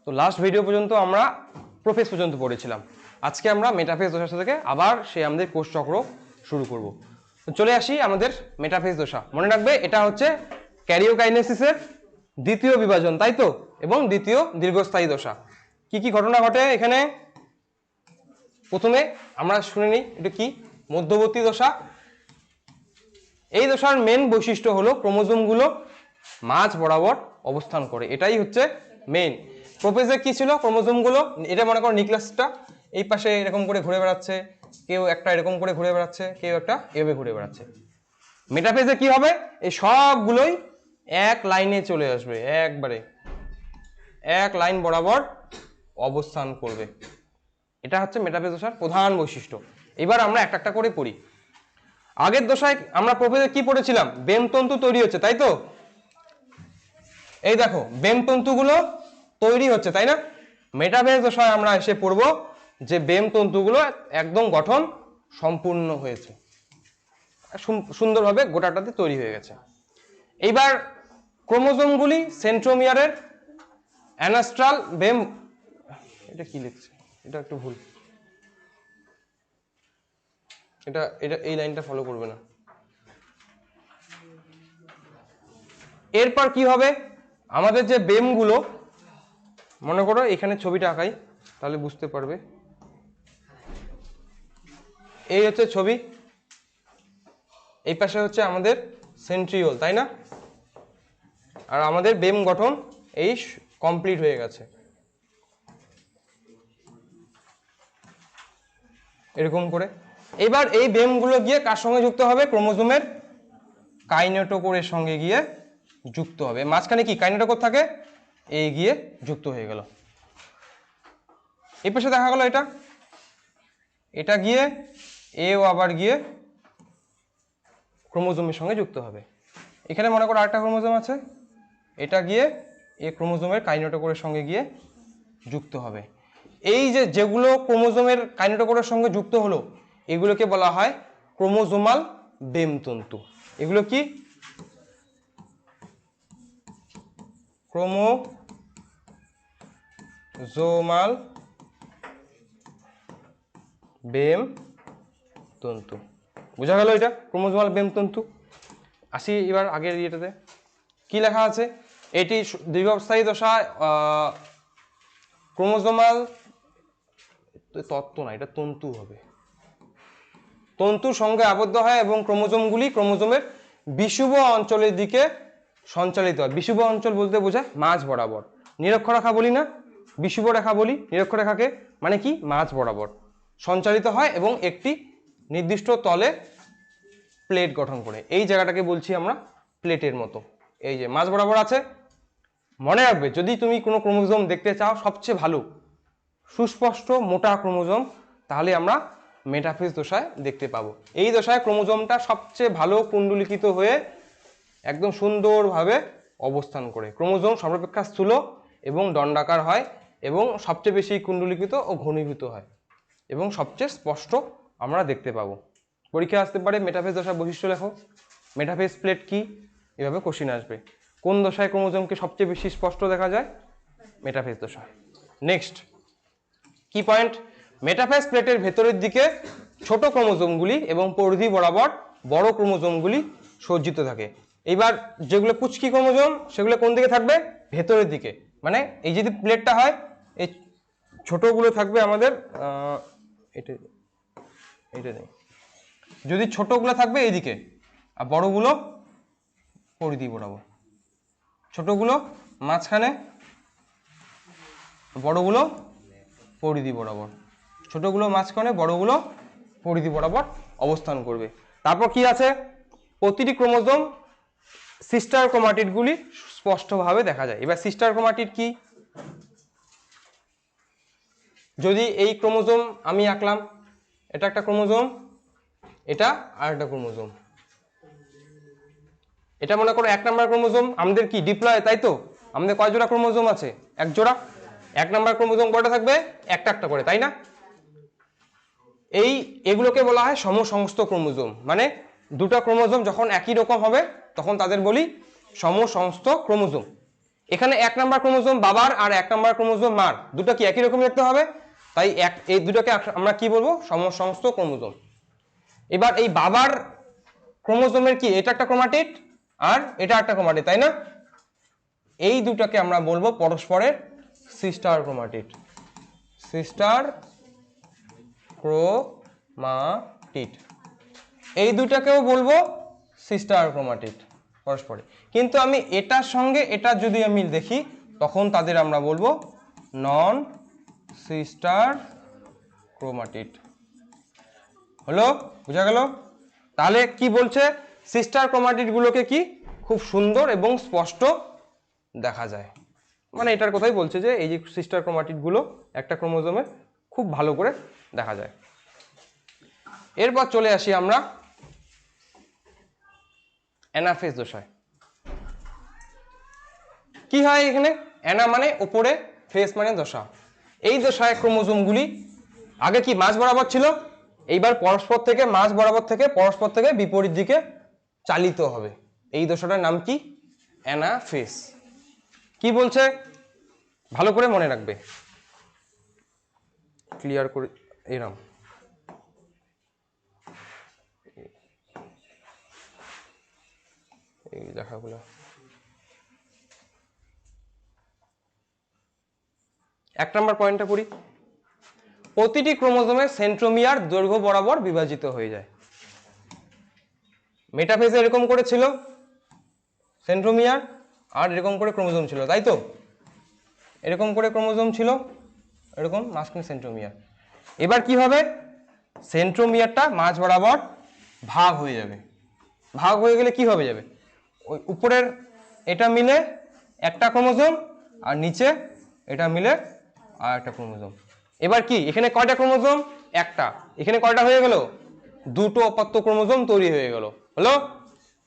তো last video পর্যন্ত আমরা প্রোফেজ পর্যন্ত পড়েছিলাম। আজকে আমরা মেটাফেজ দশা থেকে আবার আমাদের কোষ চক্র শুরু করব। তো চলে আসি আমাদের মেটাফেজ দশা। মনে রাখবে এটা হচ্ছে ক্যারিওকাইনেসিসের দ্বিতীয় বিভাজন, তাই তো, এবং দ্বিতীয় দীর্ঘস্থায়ী দশা। কি কি ঘটনা ঘটে এখানে প্রথমে আমরা শুনে নিই। এটা কি? মধ্যবর্তী দশা। এই দশার মেন বৈশিষ্ট্য হলো ক্রোমোজোমগুলো মাঝ বরাবর অবস্থান করে, এটাই হচ্ছে মেইন। প্রোফেজে কি ছিল? ক্রোমোজোমগুলো, এটা মনে করো নিউক্লিয়াসটা এই পাশে এরকম করে ঘুরে বেড়াচ্ছে, কেউ একটা এরকম করে ঘুরে বেড়াচ্ছে, কেউ একটা এভাবে ঘুরে বেড়াচ্ছে। মেটাফেজে কি হবে? এই সবগুলোই এক লাইনে চলে আসবে, একবারে এক লাইন বরাবর অবস্থান করবে। এটা হচ্ছে মেটাফেজ দশার প্রধান বৈশিষ্ট্য। এবার আমরা একটা একটা করে পড়ি। আগের দশায় আমরা প্রোফেজে কি পড়েছিলাম? বেমতন্তু তৈরি হচ্ছে, তাই তো। এই দেখো বেমতন্তুগুলো তৈরি হচ্ছে, তাই না? মেটাফেজ দশায় আমরা এসে পড়ব যে বেমতন্তুগুলো একদম গঠন সম্পূর্ণ হয়েছে, সুন্দরভাবে গোটাটাতে তৈরি হয়ে গেছে। এইবার ক্রোমোজোমগুলি সেন্ট্রোমিয়ারের অ্যানাস্ট্রাল বেম, এটা কি লিখছে? এটা একটু ভুল, এটা এটা এই লাইনটা ফলো করবে না। এরপর কি হবে? আমাদের যে বেমগুলো, মনে করো এখানে ছবিটা আঁকাই তাহলে বুঝতে পারবে। এই হচ্ছে ছবি, এই পাশে হচ্ছে আমাদের সেন্ট্রিওল, তাই না? আর আমাদের বেম গঠন এই কমপ্লিট হয়ে গেছে এরকম করে। এবার এই বেমগুলো গিয়ে কার সঙ্গে যুক্ত হবে? ক্রোমোজোমের কাইনেটোকোরের সঙ্গে গিয়ে যুক্ত হবে। মাঝখানে কি কাইনেটোকোর থাকে, এই গিয়ে যুক্ত হয়ে গেল। এই পাশে দেখা গেল এটা, এটা গিয়ে এও আবার গিয়ে ক্রোমোজোমের সঙ্গে যুক্ত হবে। এখানে মনে করো আরেকটা ক্রোমোজোম আছে, এটা গিয়ে এই ক্রোমোজোমের কাইনেটোকোরের সঙ্গে গিয়ে যুক্ত হবে। এই যে যেগুলো ক্রোমোজোমের কাইনেটোকোরের সঙ্গে যুক্ত হলো, এগুলোকে বলা হয় ক্রোমোজোমাল বেমতন্তু। এগুলো কি? ক্রোমোজোমাল বেমতন্তু। বোঝা গেল এটা ক্রোমোজোমাল বেমতন্তু। আসি এবার আগের ইয়েটাতে কি লেখা আছে। এটি দীর্ঘস্থায়ী দশায় ক্রোমোজোমাল তত্ত্ব না, এটা তন্তু হবে, তন্তুর সঙ্গে আবদ্ধ হয় এবং ক্রোমোজোমগুলি ক্রোমোজোমের বিষুব অঞ্চলের দিকে সঞ্চালিত হয়। বিষুব অঞ্চল বলতে বোঝায় মাঝ বরাবর। নিরক্ষরেখা বলি না, বিষুব রেখা বলি নিরক্ষরেখাকে, মানে কি মাঝ বরাবর সঞ্চালিত হয় এবং একটি নির্দিষ্ট তলে প্লেট গঠন করে। এই জায়গাটাকে বলছি আমরা প্লেটের মতো, এই যে মাঝ বরাবর আছে। মনে রাখবে যদি তুমি কোনো ক্রোমোজোম দেখতে চাও সবচেয়ে ভালো সুস্পষ্ট মোটা ক্রোমোজোম, তাহলে আমরা মেটাফেজ দশায় দেখতে পাবো। এই দশায় ক্রোমোজোমটা সবচেয়ে ভালো কুণ্ডলিকিত হয়ে একদম সুন্দরভাবে অবস্থান করে। ক্রোমোজোম সর্বাপেক্ষা স্থূল এবং দণ্ডাকার হয় এবং সবচেয়ে বেশি কুণ্ডলিকিত ও ঘনীভূত হয় এবং সবচেয়ে স্পষ্ট আমরা দেখতে পাবো। পরীক্ষা আসতে পারে মেটাফেজ দশার বৈশিষ্ট্য লেখো, মেটাফেজ প্লেট কি, এভাবে কোশ্চিন আসবে। কোন দশায় ক্রোমোজোমকে সবচেয়ে বেশি স্পষ্ট দেখা যায়? মেটাফেজ দশায়। নেক্সট কি পয়েন্ট? মেটাফেজ প্লেটের ভেতরের দিকে ছোট ক্রোমোজোমগুলি এবং পরিধি বরাবর বড় ক্রোমোজোমগুলি সজ্জিত থাকে। এইবার যেগুলো পুচকি ক্রোমোজোম সেগুলো কোন দিকে থাকবে? ভেতরের দিকে। মানে এই যদি প্লেটটা হয়, এই ছোটগুলো থাকবে আমাদের এটা এটা নেই, যদি ছোটগুলো থাকবে এইদিকে আর বড়গুলো পরিধি বরাবর, ছোটগুলো মাঝখানে, বড়গুলো পরিধি বরাবর, ছোটগুলো মাঝখানে, বড়গুলো পরিধি বরাবর অবস্থান করবে। তারপর কি আছে? প্রতিটি ক্রোমোজোম সিস্টার ক্রোমাটিডগুলি স্পষ্টভাবে দেখা যায়। এবার সিস্টার ক্রোমাটিড কি? যদি এই ক্রোমোজোম আমি আঁকলাম, এটা একটা ক্রোমোজোম, এটা আর একটা ক্রোমোজোম, এটা মনে করো 1 নম্বর ক্রোমোজোম। আমাদের কি ডিপ্লয়, তাই তো? আমাদের কয় জোড়া ক্রোমোজোম আছে? 1 জোড়া। 1 নম্বর ক্রোমোজোম কয়টা থাকবে? একটা একটা করে, তাই না? এগুলোকে বলা হয় সমসংস্থ ক্রোমোজোম। মানে দুটো ক্রোমোজোম যখন একই রকম হবে তখন তাদের বলি সমসংস্থ ক্রোমোজোম। এখানে 1 নাম্বার ক্রোমোজোম বাবার আর 1 নাম্বার ক্রোমোজোম মার, দুটো কি একই রকম দেখতে হবে, তাই এই দুটোকে আমরা কি বলবো, সমসংস্থ ক্রোমোজোম। এবার এই বাবার ক্রোমোজোমের কি এটা একটা ক্রোমাটিড আর এটা একটা ক্রোমাটিড, তাই না? এই দুটাকে আমরা বলবো পরস্পরের সিস্টার ক্রোমাটিড, সিস্টার ক্রোমাটিড। এই দুটাকেও বলবো সিস্টার ক্রোমাটিড পরস্পরে। কিন্তু আমি এটার সঙ্গে এটা যদি আমি দেখি তখন তাদের আমরা বলবো নন সিস্টার ক্রোমাটিড। হলো, বুঝা গেল? তাহলে কি বলছে, সিস্টার ক্রোমাটিড গুলোকে কি খুব সুন্দর এবং স্পষ্ট দেখা যায়, মানে এটার কথাই বলছে যে এই যে সিস্টার ক্রোমাটিড গুলো একটা ক্রোমোজোমে খুব ভালো করে দেখা যায়। এরপর চলে আসি আমরা অ্যানাফেজ দশায়। কি হয় এখানে, অ্যানা মানে উপরে, ফেস মানে দশা। এই দশায় ক্রোমোজোমগুলি আগে কি মাঝ বরাবর ছিল, এইবার পরস্পর থেকে মাঝ বরাবর থেকে পরস্পর থেকে বিপরীত দিকে চালিত হবে। এই দশাটার নাম কি, অ্যানাফেজ। কি বলছে ভালো করে মনে রাখবে, ক্লিয়ার করে এরাম। এই দেখাগুলো 1 নম্বর পয়েন্টটা পড়ি। প্রতিটি ক্রোমোজোমের সেন্ট্রোমিয়ার দৈর্ঘ্য বরাবর বিভাজিত হয়ে যায়। মেটাফেজে এরকম করে ছিল সেন্ট্রোমিয়ার, আর এরকম করে ক্রোমোজোম ছিল, তাই তো? এরকম করে ক্রোমোজোম ছিল, এরকম মাঝখানে সেন্ট্রোমিয়ার। এবার কি হবে, সেন্ট্রোমিয়ারটা মাঝ বরাবর ভাগ হয়ে যাবে। ভাগ হয়ে গেলে কি হবে যাবে, ওই উপরের এটা মিলে একটা ক্রোমোজোম আর নিচে এটা মিলে আর একটা ক্রোমোজোম। এবার কি এখানে কয়টা ক্রোমোজোম, একটা, এখানে কয়টা হয়ে গেল, দুটো অপত্য ক্রোমোজোম তৈরি হয়ে গেল, হলো?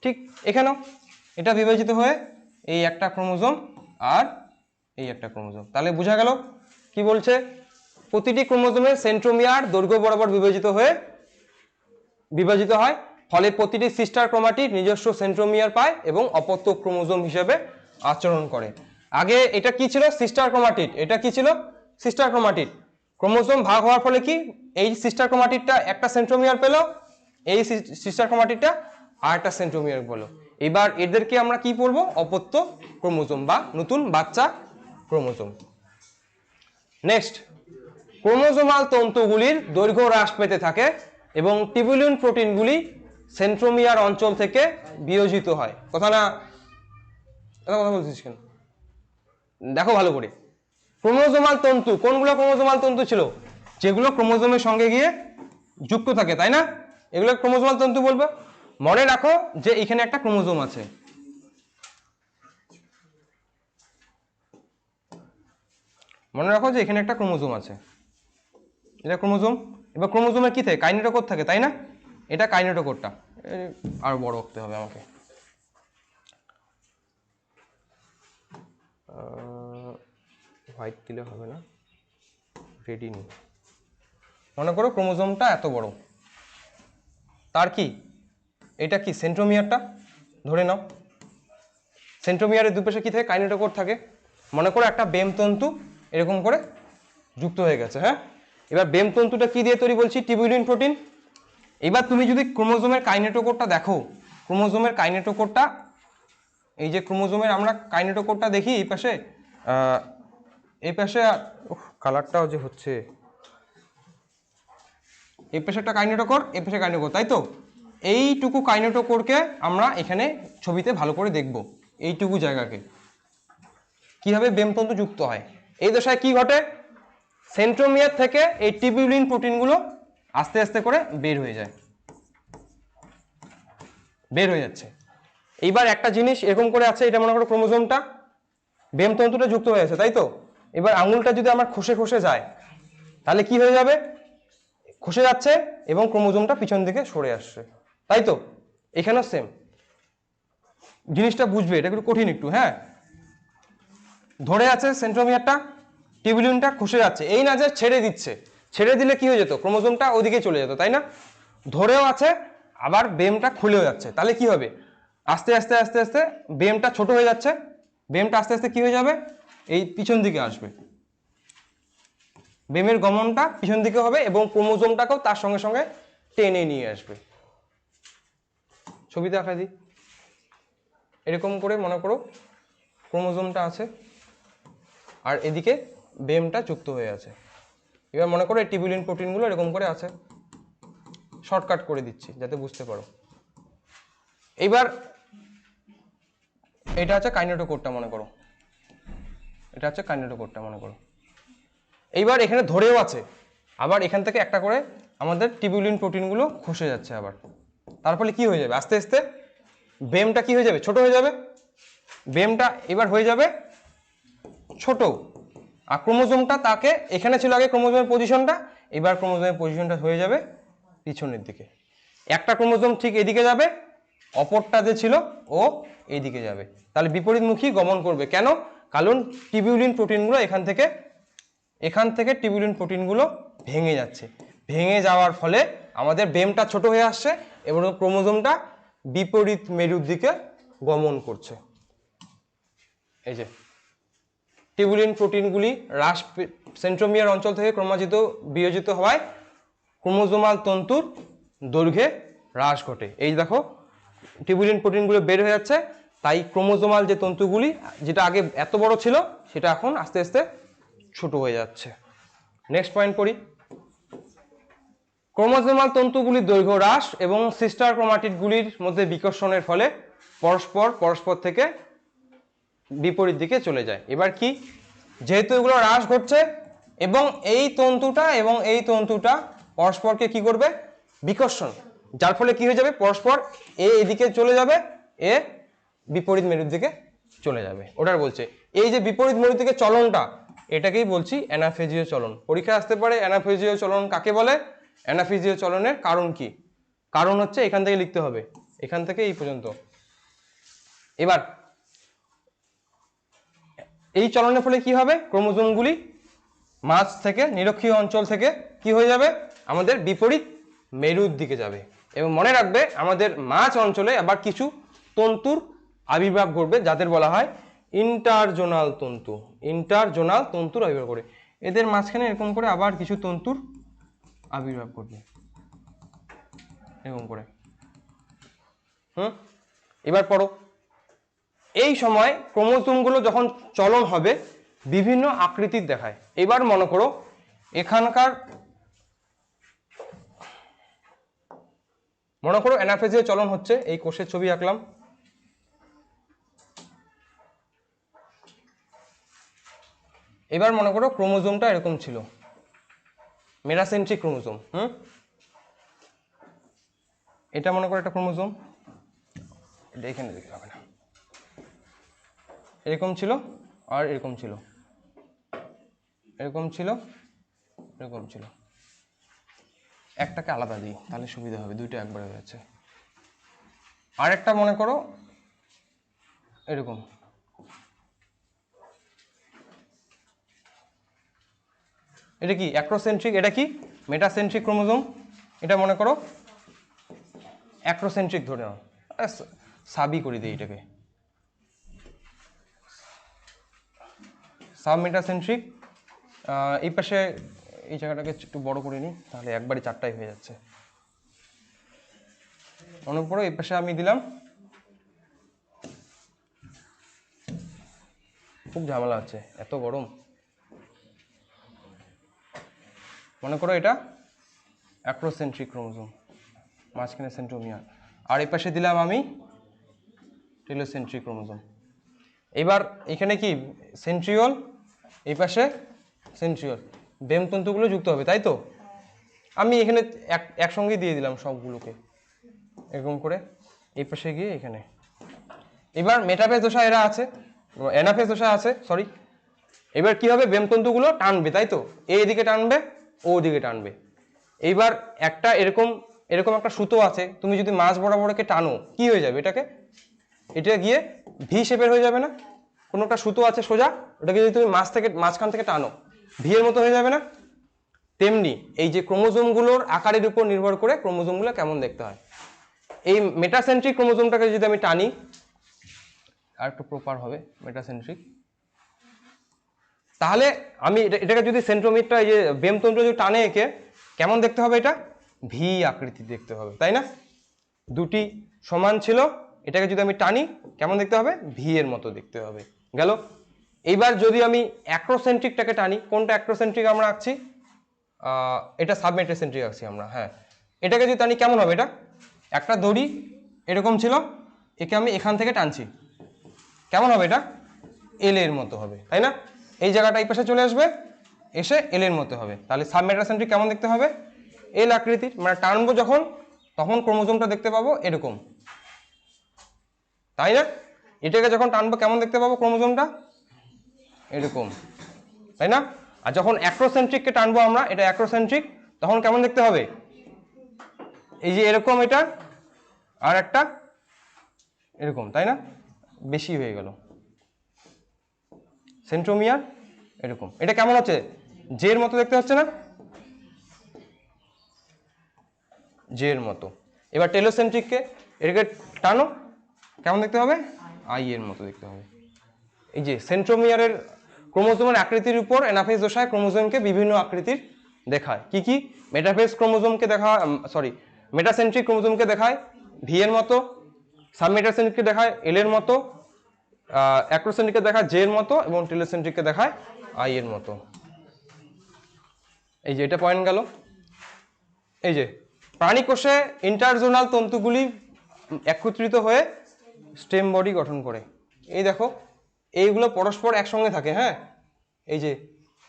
ঠিক এখানেও এটা বিভাজিত হয়ে এই একটা ক্রোমোজোম আর এই একটা ক্রোমোজোম। তাহলে বোঝা গেল কি বলছে, প্রতিটি ক্রোমোজোমের সেন্ট্রোমিয়ার দৈর্ঘ্য বরাবর বিভাজিত হয়, ফলে প্রতিটি সিস্টার ক্রোমাটিড নিজস্ব সেন্ট্রোমিয়ার পায় এবং অপত্য ক্রোমোজোম হিসেবে আচরণ করে। আগে এটা কি ছিল, সিস্টার ক্রোমাটিড, এটা কি ছিল, সিস্টার ক্রোমাটিড। ক্রোমোজোম ভাগ হওয়ার ফলে কি এই সিস্টার ক্রোমাটিডটা একটা সেন্ট্রোমিয়ার পেল, এই সিস্টার ক্রোমাটিডটা আর একটা সেন্ট্রোমিয়ার পেলো। এবার এদেরকে আমরা কি বলবো, অপত্য ক্রোমোজোম বা নতুন বাচ্চা ক্রোমোজোম। নেক্সট, ক্রোমোজোমাল তন্তুগুলির দৈর্ঘ্য হ্রাস পেতে থাকে এবং টিউবুলিন প্রোটিনগুলি সেন্ট্রোমিয়ার অঞ্চল থেকে বিয়োজিত হয়। কথা বলছিস কেন, দেখো ভালো করে। ক্রোমোজোমাল তন্তু, কোনগুলো ক্রোমোজোমাল তন্তু ছিল, যেগুলো ক্রোমোজোমের সঙ্গে গিয়ে যুক্ত থাকে, তাই না? এগুলো ক্রোমোজোমাল তন্তু বলবো। মনে রাখো যে এখানে একটা ক্রোমোজোম আছে, মনে রাখো যে এখানে একটা ক্রোমোজোম আছে, এটা ক্রোমোজোম। এবার ক্রোমোজোমের কি থাকে, কাইনেটোকোর থাকে, তাই না? এটা কাইনেটোকোরটা, আর বড় করতে হবে আমাকে, হোয়াইট দিলে হবে না, রেডি নেই। মনে করো ক্রোমোজোমটা এত বড়, তার কি এটা কি সেন্ট্রোমিয়ারটা ধরে নাও, সেন্ট্রোমিয়ারের দুপাশে কি থাকে, কাইনেটোকোর থাকে। মনে করো একটা বেমতন্তু এরকম করে যুক্ত হয়ে গেছে, হ্যাঁ? এবার বেমতন্তুটা কি দিয়ে তৈরি বলছি, টিউবুলিন প্রোটিন। এবার তুমি যদি ক্রোমোজোমের কাইনেটোকোরটা দেখো, ক্রোমোজোমের কাইনেটোকোরটা, এই যে ক্রোমোজোমের আমরা কাইনেটোকোরটা দেখি এই পাশে কালারটাও যে হচ্ছে, এই পাশে একটা কাইনেটোকোর, এই পাশে কাইনেটোকোর, তাই তো? এইটুকু কাইনেটোকোরকে আমরা এখানে ছবিতে ভালো করে দেখব, এইটুকু জায়গাকে কিভাবে বেমতন্তু যুক্ত হয়। এই দশায় কি ঘটে, সেন্ট্রোমিয়ার থেকে এই টিউবুলিন প্রোটিনগুলো আস্তে আস্তে করে বের হয়ে যাচ্ছে। এইবার একটা জিনিস এরকম করে আছে, এটা মনে করো ক্রোমোজোমটা, বেমতন্তুটা যুক্ত হয়ে আছে, তাই তো? এবার আঙুলটা যদি আমার খসে যায় তাহলে কি হয়ে যাবে, খসে যাচ্ছে এবং ক্রোমোজোমটা পিছন দিকে সরে আসছে, তাই তো? এখানেও সেম জিনিসটা বুঝবে, এটা একটু কঠিন একটু, হ্যাঁ? ধরে আছে সেন্ট্রোমিয়ারটা, টিউবুলিনটা খসে যাচ্ছে, এই না যে ছেড়ে দিচ্ছে, ছেড়ে দিলে কি হয়ে যেত, ক্রোমোজোমটা ওদিকে চলে যেত, তাই না? ধরেও আছে, আবার বেমটা খুলেও যাচ্ছে, তাহলে কি হবে, আস্তে আস্তে আস্তে আস্তে বেমটা ছোট হয়ে যাচ্ছে বেমটা আস্তে আস্তে কি হয়ে যাবে, এই পিছন দিকে আসবে, বেমের গমনটা পিছন দিকে হবে এবং ক্রোমোজোমটাকেও তার সঙ্গে সঙ্গে টেনে নিয়ে আসবে। ছবিতে আঁকা দিই, এরকম করে মনে করো ক্রোমোজোমটা আছে আর এদিকে বেমটা যুক্ত হয়ে আছে। এবার মনে করো এই টিবিউলিন প্রোটিনগুলো এরকম করে আছে, শর্টকাট করে দিচ্ছি যাতে বুঝতে পারো। এইবার এটা হচ্ছে কাইনেটোকোরটা মনে করো, এটা হচ্ছে কাইনেটোকোরটা মনে করো। এইবার এখানে ধরেও আছে, আবার এখান থেকে একটা করে আমাদের টিবিউলিন প্রোটিনগুলো খসে যাচ্ছে আবার। তার ফলে কি হয়ে যাবে, আস্তে আস্তে বেমটা কি হয়ে যাবে, ছোট হয়ে যাবে। বেমটা এবার হয়ে যাবে ছোট, আর ক্রোমোজোমটা তাকে এখানে ছিল আগে ক্রোমোজোমের পজিশনটা, এবার ক্রোমোজোমের পজিশনটা হয়ে যাবে পিছনের দিকে। একটা ক্রোমোজোম ঠিক এদিকে যাবে, অপরটা যে ছিল ও এইদিকে যাবে, তাহলে বিপরীতমুখী গমন করবে। কেন? কারণ টিবিউলিন প্রোটিনগুলো এখান থেকে টিবিউলিন প্রোটিনগুলো ভেঙে যাচ্ছে, ভেঙে যাওয়ার ফলে আমাদের বেমটা ছোট হয়ে আসছে এবং ক্রোমোজোমটা বিপরীত মেরুর দিকে গমন করছে। এই যে টিবিউলিন প্রোটিনগুলি হ্রাস, সেন্ট্রোমিয়ার অঞ্চল থেকে ক্রমাজিত বিয়োজিত হওয়ায় ক্রোমোজোমাল তন্তুর দৈর্ঘ্যে হ্রাস ঘটে। এই দেখো টিবিউলিন প্রোটিনগুলো বের হয়ে যাচ্ছে, তাই ক্রোমোজোমাল যে তন্তুগুলি যেটা আগে এত বড় ছিল সেটা এখন আস্তে আস্তে ছোট হয়ে যাচ্ছে। নেক্সট পয়েন্ট পড়ি। ক্রোমোজোমাল তন্তুগুলির দৈর্ঘ্য হ্রাস এবং সিস্টার ক্রোমাটিডগুলির মধ্যে বিকর্ষণের ফলে পরস্পর থেকে বিপরীত দিকে চলে যায়। এবার কি, যেহেতু এগুলো হ্রাস ঘটছে এবং এই তন্তুটা পরস্পরকে কি করবে, বিকর্ষণ, যার ফলে কি হয়ে যাবে, পরস্পর এ এদিকে চলে যাবে, এ বিপরীত মেরুর দিকে চলে যাবে। ওটার বলছে এই যে বিপরীত মেরুর দিকে চলনটা, এটাকেই বলছি অ্যানাফেজীয় চলন। পরীক্ষায় আসতে পারে অ্যানাফেজীয় চলন কাকে বলে, অ্যানাফেজীয় চলনের কারণ কি, কারণ হচ্ছে এখান থেকে লিখতে হবে, এখান থেকে এই পর্যন্ত। এবার এই চলনের ফলে কি হবে, ক্রোমোজোমগুলি মাঝ থেকে নিরক্ষীয় অঞ্চল থেকে কি হয়ে যাবে, আমাদের বিপরীত মেরুর দিকে যাবে। এবং মনে রাখবে আমাদের মাঝ অঞ্চলে আবার কিছু তন্তুর আবির্ভাব ঘটবে যাদের বলা হয় ইন্টারজোনাল তন্তু। ইন্টারজোনাল তন্তুর আবির্ভাব করে, এদের মাঝখানে এরকম করে আবার কিছু তন্তুর আবির্ভাব ঘটবে এরকম করে। এবার পড়ো, এই সময় ক্রোমোজোমগুলো যখন চলন হবে বিভিন্ন আকৃতির দেখায়। এবার মনে করো এখানকার মনে করো অ্যানাফেজীয় চলন হচ্ছে, এই কোষের ছবি আঁকলাম। এবার মনে করো ক্রোমোজোমটা এরকম ছিল, মেটাসেন্ট্রিক ক্রোমোজোম। এটা মনে করো একটা ক্রোমোজোম, এটা এখানে দেখতে হবে না, এরকম ছিল আর এরকম ছিল, এরকম ছিল, এরকম ছিল। একটাকে আলাদা দিই তাহলে সুবিধা হবে, দুইটা একবারে হয়ে যাচ্ছে। আর একটা মনে করো এরকম, এটা কি অ্যাক্রোসেন্ট্রিক, এটা কি মেটাসেন্ট্রিক ক্রোমোজোম। এটা মনে করো অ্যাক্রোসেন্ট্রিক ধরে নাও, সাবই করে দিই এটাকে, সাব মেটাসেন্ট্রিক। এই পাশে এই জায়গাটাকে একটু বড় করে নিই তাহলে একবারই চারটাই হয়ে যাচ্ছে। মনে করো এই পাশে আমি দিলাম, খুব ঝামেলা হচ্ছে এত গরম। মনে করো এটা অ্যাক্রোসেন্ট্রিক ক্রোমোজোম, মাঝখানে সেন্ট্রোমিয়ার, আর এই পাশে দিলাম আমি টেলোসেন্ট্রিক ক্রোমোজোম। এবার এখানে কি সেন্ট্রিওল, এই পাশে সেন্ট্রিওল, বেমতন্তুগুলো যুক্ত হবে, তাই তো। আমি এখানে একসঙ্গে দিয়ে দিলাম সবগুলোকে এরকম করে, এই পাশে গিয়ে এখানে। এবার মেটাফেজ দশা এরা আছে, অ্যানাফেজ দশা আছে, সরি। এবার কি হবে, বেমতন্তুগুলো টানবে, তাই তো, এদিকে টানবে ও দিকে টানবে। এইবার একটা এরকম একটা সুতো আছে, তুমি যদি মাঝ বরাবরকে টানো কি হয়ে যাবে, এটা গিয়ে ভি শেপের হয়ে যাবে না। কোনো একটা সুতো আছে সোজা, ওটাকে যদি তুমি মাঝখান থেকে টানো ভি এর মতো হয়ে যাবে না। তেমনি এই যে ক্রোমোজোমগুলোর আকারের উপর নির্ভর করে ক্রোমোজোমগুলো কেমন দেখতে হয়। এই মেটাসেন্ট্রিক ক্রোমোজোমটাকে যদি আমি টানি আর একটু প্রপার হবে মেটাসেন্ট্রিক। তাহলে আমি এটাকে যদি সেন্ট্রোমিয়ারটা এই যে বেমতন্তু যদি টানে এঁকে কেমন দেখতে হবে, এটা ভি আকৃতি দেখতে হবে, তাই না? দুটি সমান ছিল, এটাকে যদি আমি টানি কেমন দেখতে হবে, ভি এর মতো দেখতে হবে। গেল। এইবার যদি আমি অ্যাক্রোসেন্ট্রিকটাকে টানি, কোনটা অ্যাক্রোসেন্ট্রিক আমরা আঁকছি, এটা সাবমেটাসেন্ট্রিক আঁকছি আমরা, হ্যাঁ। এটাকে যদি টানি কেমন হবে, এটা একটা দড়ি এরকম ছিল, একে আমি এখান থেকে টানছি, কেমন হবে, এটা এল এর মতো হবে, তাই না? এই জায়গাটা এই পাশে চলে আসবে, এসে এল এর মতো হবে। তাহলে সাবমেটাসেন্ট্রিক কেমন দেখতে হবে, এল আকৃতির, মানে টানবো যখন তখন ক্রোমোজোমটা দেখতে পাবো এরকম, তাই না? এটাকে যখন টানবো কেমন দেখতে পাবো ক্রোমোজোমটা, এরকম, তাই না? আর যখন অ্যাক্রোসেন্ট্রিককে টানবো আমরা, এটা অ্যাক্রোসেন্ট্রিক, তখন কেমন দেখতে হবে, এই যে এরকম, এটা আর একটা এরকম, তাই না? বেশি হয়ে গেল সেন্ট্রোমিয়ার এরকম। এটা কেমন হচ্ছে, জের মতো দেখতে হচ্ছে না, জের মতো। এবার টেলোসেন্ট্রিককে এটাকে টানো, কেমন দেখতে হবে, আই এর মতো দেখতে হবে। এই যে সেন্ট্রোমিয়ারের ক্রোমোজোমের আকৃতির উপর অ্যানাফেজ দশায় ক্রোমোজোমকে বিভিন্ন আকৃতির দেখায়। কি কি, মেটাফেজ ক্রোমোজোমকে দেখায়, মেটাসেন্ট্রিক ক্রোমোজোমকে দেখায় ভি এর মতো, সাবমেটাসেন্ট্রিককে দেখায় এল এর মতো, অ্যাক্রোসেন্ট্রিককে দেখায় জে এর মতো, এবং টেলোসেন্ট্রিককে দেখায় আই এর মতো। এই যে এটা পয়েন্ট গেল। এই যে প্রাণী কোষে ইন্টারজোনাল তন্তুগুলি একত্রিত হয়ে স্টেম বডি গঠন করে। এই দেখো এইগুলো পরস্পর একসঙ্গে থাকে, হ্যাঁ। এই যে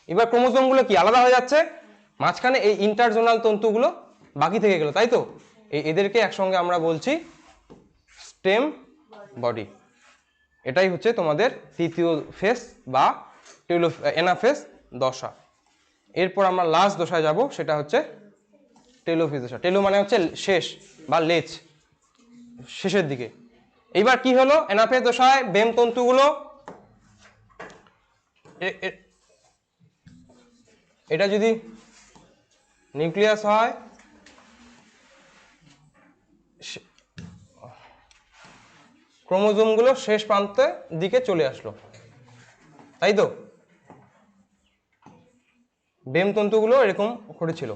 এবার ক্রোমোজোমগুলো কি আলাদা হয়ে যাচ্ছে, মাঝখানে এই ইন্টারজোনাল তন্তুগুলো বাকি থেকে গেল, তাই তো? এদেরকে একসঙ্গে আমরা বলছি স্টেম বডি। এটাই হচ্ছে তোমাদের তৃতীয় ফেজ বা এনাফেজ দশা। এরপর আমরা লাস্ট দশায় যাব, সেটা হচ্ছে টেলোফেজ দশা। টেলো মানে হচ্ছে শেষ বা লেজ, শেষের দিকে। এইবার কি হলো, এনাফেজ দশায় বেম তন্তুগুলো, এটা যদি নিউক্লিয়াস হয়, ক্রোমোজোমগুলো শেষ প্রান্তের দিকে চলে আসলো, তাই তো? বেম তন্তুগুলো এরকম করেছিল,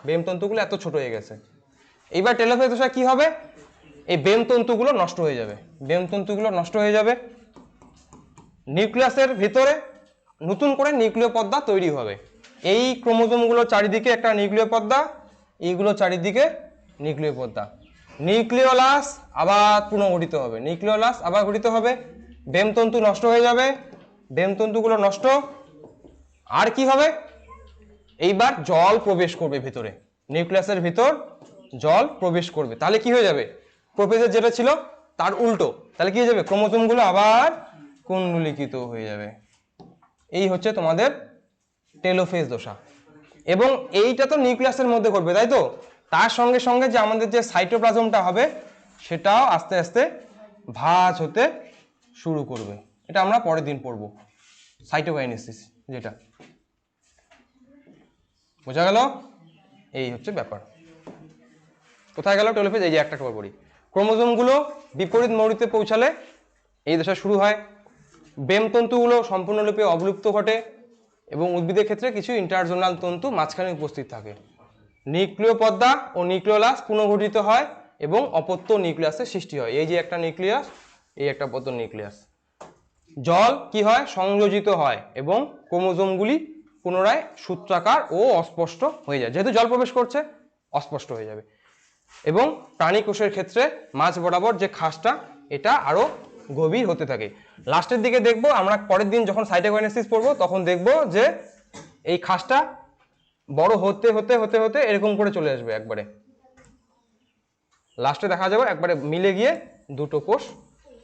বেম তন্তুগুলো এত ছোট হয়ে গেছে। এইবার টেলোফেজ দশায় কি হবে, এই বেম তন্তুগুলো নষ্ট হয়ে যাবে, বেম তন্তুগুলো নষ্ট হয়ে যাবে, নিউক্লিয়াসের ভিতরে নতুন করে নিউক্লিয় পর্দা তৈরি হবে। এই ক্রোমোজোমগুলো চারিদিকে একটা নিউক্লিয় পর্দা, এইগুলো চারিদিকে নিউক্লিয় পর্দা, নিউক্লিওলাস আবার পুনর্গঠিত হবে, নিউক্লিওলাস আবার গঠিত হবে, বেমতন্তু নষ্ট হয়ে যাবে, বেমতন্তুগুলো নষ্ট, আর কি হবে, এইবার জল প্রবেশ করবে ভিতরে, নিউক্লিয়াসের ভিতর জল প্রবেশ করবে। তাহলে কি হয়ে যাবে, প্রোফেজের যেটা ছিল তার উল্টো, তাহলে কি হয়ে যাবে, ক্রোমোজোমগুলো আবার কুণ্ডলিকিত হয়ে যাবে। এই হচ্ছে তোমাদের টেলোফেজ দশা। এবং এইটা তো নিউক্লিয়াসের মধ্যে করবে, তাই তো? তার সঙ্গে সঙ্গে যে আমাদের যে সাইটোপ্লাজমটা হবে সেটাও আস্তে আস্তে ভাঁজ হতে শুরু করবে। এটা আমরা পরের দিন পড়বো, সাইটোকাইনেসিস যেটা। বোঝা গেল? এই হচ্ছে ব্যাপার। কোথায় গেল টেলোফেজ, এই যে একটা খবর পড়ি, ক্রোমোজোমগুলো বিপরীত মৌলিতে পৌঁছালে এই দশা শুরু হয়, বেমতন্তুগুলো সম্পূর্ণরূপে অবলুপ্ত ঘটে, এবং উদ্ভিদের ক্ষেত্রে কিছু ইন্টারজোনাল তন্তু মাঝখানে উপস্থিত থাকে, নিউক্লিয় পর্দা ও নিউক্লিওলাস পুনর্গঠিত হয় এবং অপত্য নিউক্লিয়াসের সৃষ্টি হয়। এই যে একটা নিউক্লিয়াস, এই একটা অপত্য নিউক্লিয়াস। জল কি হয়, সংযোজিত হয় এবং ক্রোমোজোমগুলি পুনরায় সূত্রাকার ও অস্পষ্ট হয়ে যায়, যেহেতু জল প্রবেশ করছে অস্পষ্ট হয়ে যাবে। এবং প্রাণী কোষের ক্ষেত্রে মাঝ বরাবর যে খাসটা, এটা আরো গভীর হতে থাকে। লাস্টের দিকে দেখবো আমরা, পরের দিন যখন সাইটোকাইনেসিস পড়বো তখন দেখবো যে এই খাসটা বড় হতে হতে হতে হতে এরকম করে চলে আসবে, একবারে লাস্টে দেখা যাবে একবারে মিলে গিয়ে দুটো কোষ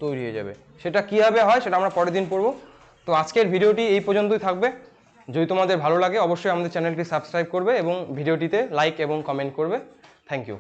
তৈরি হয়ে যাবে। সেটা কিভাবে হয় সেটা আমরা পরের দিন পড়বো। তো আজকের ভিডিওটি এই পর্যন্তই থাকবে। যদি তোমাদের ভালো লাগে অবশ্যই আমাদের চ্যানেলটি সাবস্ক্রাইব করবে এবং ভিডিওটিতে লাইক এবং কমেন্ট করবে। Thank you.